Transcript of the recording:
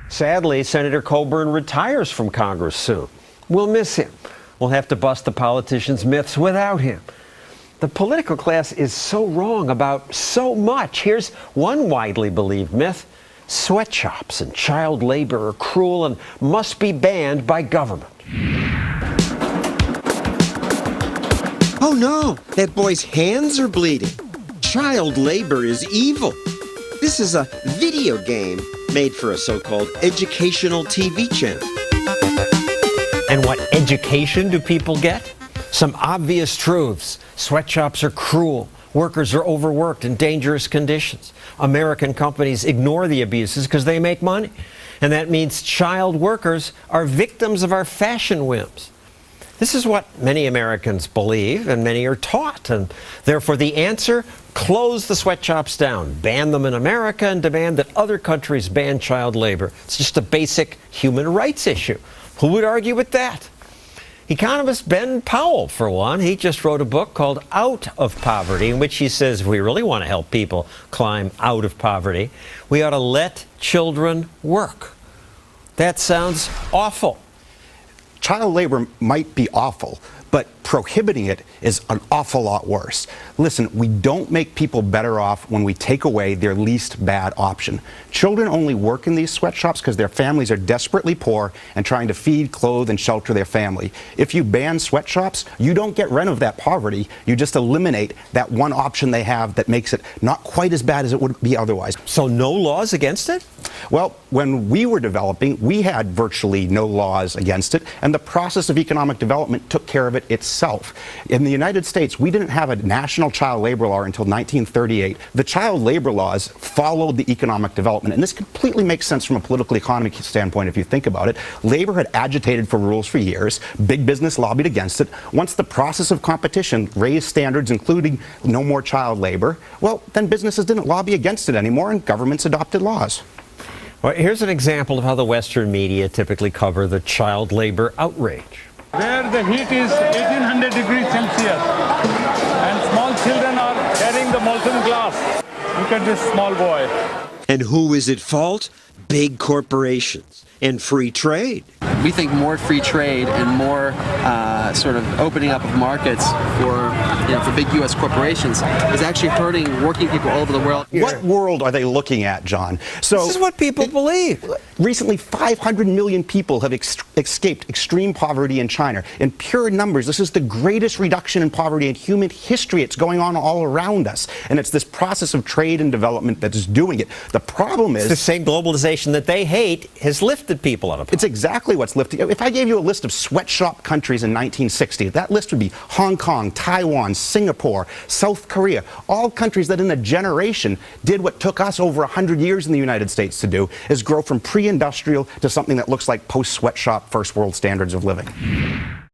Sadly, Senator Coburn retires from Congress soon. We'll miss him. We'll have to bust the politicians' myths without him. The political class is so wrong about so much. Here's one widely believed myth. Sweatshops and child labor are cruel and must be banned by government. Oh no, that boy's hands are bleeding. Child labor is evil. This is a video game made for a so-called educational TV channel. And what education do people get? Some obvious truths. Sweatshops are cruel. Workers are overworked in dangerous conditions. American companies ignore the abuses because they make money. And that means child workers are victims of our fashion whims. This is what many Americans believe and many are taught. And therefore the answer, close the sweatshops down, ban them in America, and demand that other countries ban child labor. It's just a basic human rights issue. Who would argue with that? Economist Ben Powell, for one, he just wrote a book called Out of Poverty, in which he says if we really want to help people climb out of poverty, we ought to let children work. That sounds awful. Child labor might be awful, but prohibiting it is an awful lot worse. Listen, we don't make people better off when we take away their least bad option. Children only work in these sweatshops because their families are desperately poor and trying to feed, clothe, and shelter their family. If you ban sweatshops, you don't get rid of that poverty. You just eliminate that one option they have that makes it not quite as bad as it would be otherwise. So no laws against it? Well, when we were developing, we had virtually no laws against it, and the process of economic development took care of it itself. In the United States, we didn't have a national child labor law until 1938. The child labor laws followed the economic development, and this completely makes sense from a political economy standpoint if you think about it. Labor had agitated for rules for years. Big business lobbied against it. Once the process of competition raised standards, including no more child labor, well, then businesses didn't lobby against it anymore, and governments adopted laws. Well, here's an example of how the Western media typically cover the child labor outrage. Where the heat is 1800 degrees Celsius and small children are carrying the molten glass. Look at this small boy. And who is at fault? Big corporations and free trade. We think more free trade and more sort of opening up of markets for big U.S. corporations is actually hurting working people all over the world. What world are they looking at, John? So this is what people believe. Recently, 500 million people have escaped extreme poverty in China. In pure numbers, this is the greatest reduction in poverty in human history. It's going on all around us. And it's this process of trade and development that is doing it. The problem is... It's the same globalization that they hate has lifted people out of poverty. It's exactly what's lifting. If I gave you a list of sweatshop countries in 1960, that list would be Hong Kong, Taiwan, Singapore, South Korea, all countries that in a generation did what took us over 100 years in the United States to do, is grow from pre-industrial to something that looks like post-sweatshop first world standards of living.